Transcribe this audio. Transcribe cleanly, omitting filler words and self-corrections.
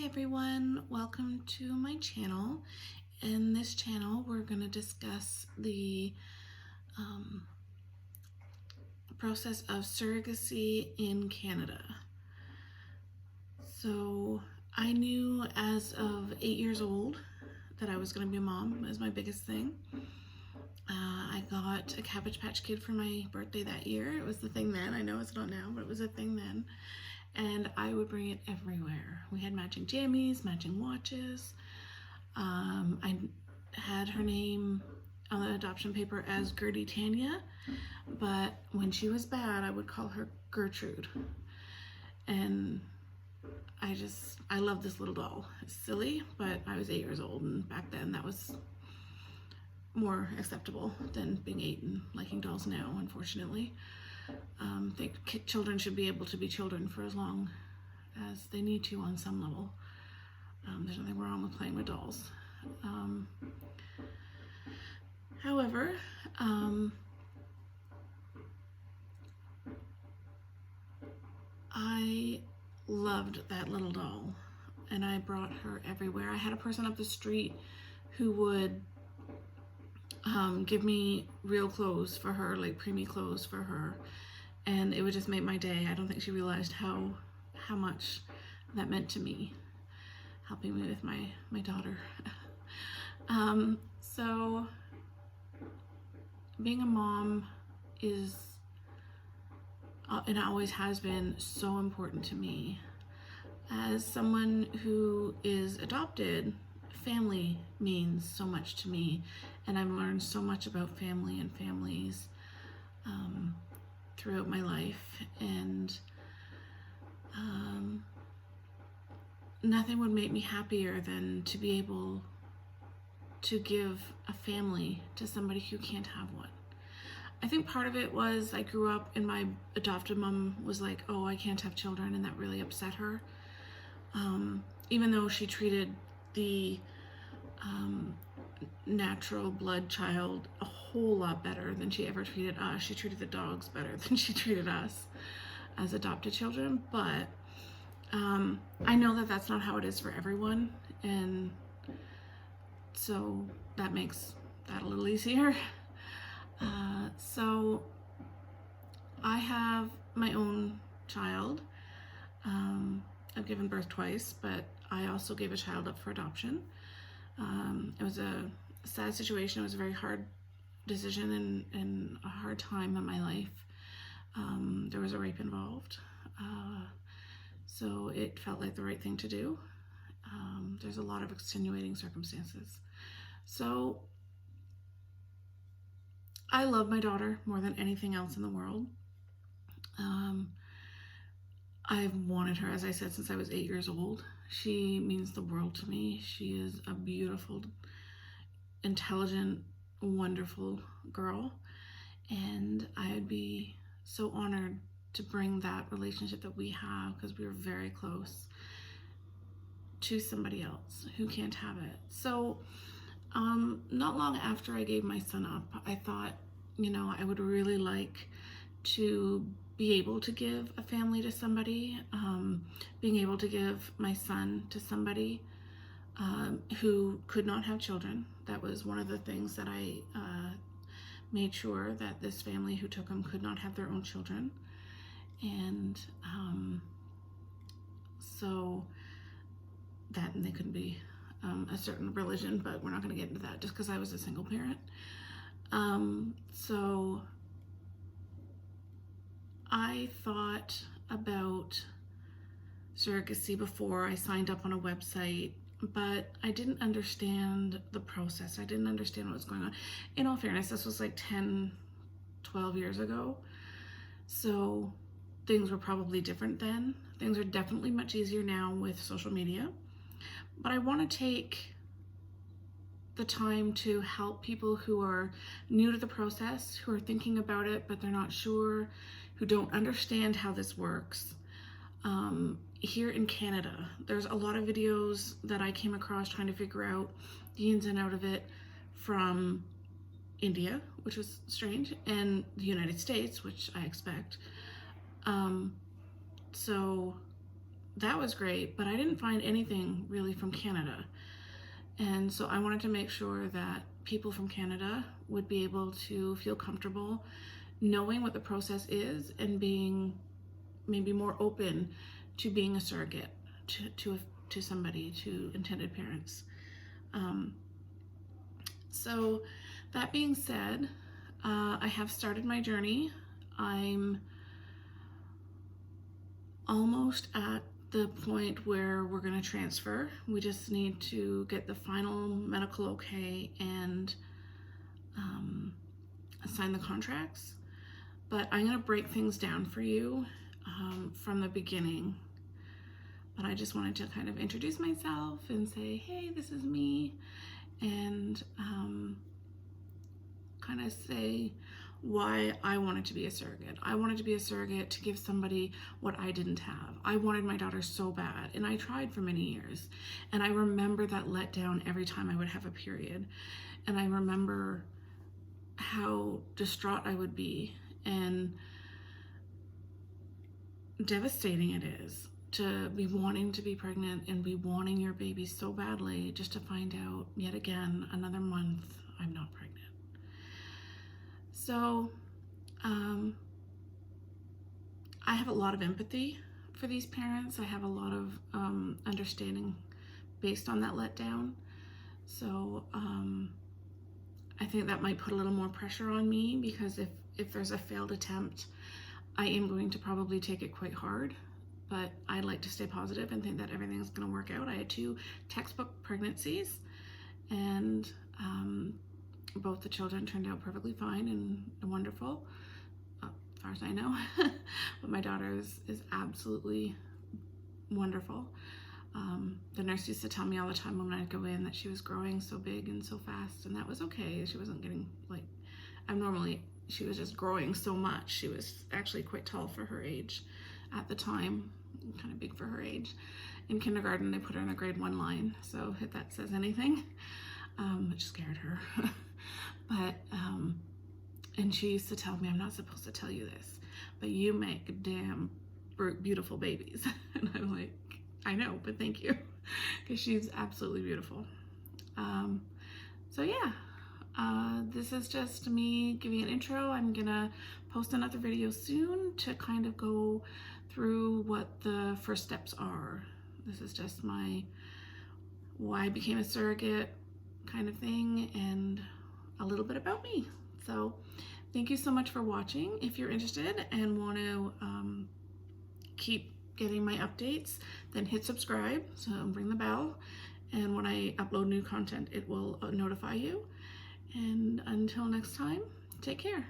everyone, welcome to my channel. In this channel we're going to discuss the process of surrogacy in Canada. So I knew as of 8 years old that I was going to be a mom. That was my biggest thing. I got a Cabbage Patch Kid for my birthday that year. It was the thing then. I know it's not now, but it was a thing then. And I would bring it everywhere. We had matching jammies, matching watches. I had her name on the adoption paper as Gertie Tanya, but when she was bad, I would call her Gertrude. And I love this little doll. It's silly, but I was 8 years old, and back then that was more acceptable than being 8 and liking dolls now, unfortunately. I think children should be able to be children for as long as they need to on some level. There's nothing wrong with playing with dolls. However, I loved that little doll, and I brought her everywhere. I had a person up the street who would give me real clothes for her, like preemie clothes for her, and it would just make my day. I don't think she realized how much that meant to me, helping me with my daughter. So being a mom is, and it always has been, so important to me. As someone who is adopted, family means so much to me, and I've learned so much about family and families throughout my life, and nothing would make me happier than to be able to give a family to somebody who can't have one. I think part of it was I grew up and my adopted mom was like, oh, I can't have children, and that really upset her. Even though she treated the natural blood child a whole lot better than she ever treated us. She treated the dogs better than she treated us as adopted children, but I know that that's not how it is for everyone, and so that makes that a little easier. So I have my own child. I've given birth twice, but I also gave a child up for adoption. It was a sad situation. It was a very hard decision and a hard time in my life. There was a rape involved, so it felt like the right thing to do. There's a lot of extenuating circumstances. So I love my daughter more than anything else in the world. I've wanted her, as I said, since I was 8 years old. She means the world to me. She is a beautiful, intelligent, wonderful girl, and I'd be so honored to bring that relationship that we have, because we were very close, to somebody else who can't have it. So not long after I gave my son up, I thought, I would really like to be able to give a family to somebody, being able to give my son to somebody who could not have children. That was one of the things that I made sure, that this family who took him could not have their own children. And so that, and they couldn't be a certain religion, but we're not going to get into that just because I was a single parent. So I thought about surrogacy before I signed up on a website, but I didn't understand the process. I didn't understand what was going on. In all fairness, this was like 10, 12 years ago. So things were probably different then. Things are definitely much easier now with social media. But I want to take the time to help people who are new to the process, who are thinking about it, but they're not sure, who don't understand how this works. Here in Canada, there's a lot of videos that I came across trying to figure out the ins and out of it from India, which was strange, and the United States, which I expect. So that was great, but I didn't find anything really from Canada. And so I wanted to make sure that people from Canada would be able to feel comfortable knowing what the process is and being maybe more open to being a surrogate to somebody, to intended parents. So that being said, I have started my journey. I'm almost at the point where we're going to transfer. We just need to get the final medical okay and sign the contracts. But I'm going to break things down for you from the beginning. But I just wanted to kind of introduce myself and say, hey, this is me, and kind of say why I wanted to be a surrogate. I wanted to be a surrogate to give somebody what I didn't have. I wanted my daughter so bad, and I tried for many years. And I remember that letdown every time I would have a period. And I remember how distraught I would be and devastating it is to be wanting to be pregnant and be wanting your baby so badly, just to find out yet again another month I'm not pregnant. So I have a lot of empathy for these parents. I have a lot of understanding based on that letdown. So I think that might put a little more pressure on me, because if there's a failed attempt, I am going to probably take it quite hard. But I like to stay positive and think that everything's going to work out. I had 2 textbook pregnancies, and both the children turned out perfectly fine and wonderful, as far as I know. But my daughter is absolutely wonderful. The nurse used to tell me all the time when I'd go in that she was growing so big and so fast, and that was okay. She wasn't getting like abnormally. She was just growing so much. She was actually quite tall for her age at the time, kind of big for her age. In kindergarten, they put her in the grade 1 line, so if that says anything, which scared her. But, and she used to tell me, I'm not supposed to tell you this, but you make damn beautiful babies. And I'm like, I know, but thank you, because she's absolutely beautiful. So yeah, this is just me giving an intro. I'm gonna post another video soon to kind of go through what the first steps are. This is just my why I became a surrogate kind of thing, and a little bit about me. So thank you so much for watching. If you're interested and want to keep getting my updates, then hit subscribe, so ring the bell, and when I upload new content, it will notify you. And until next time, take care.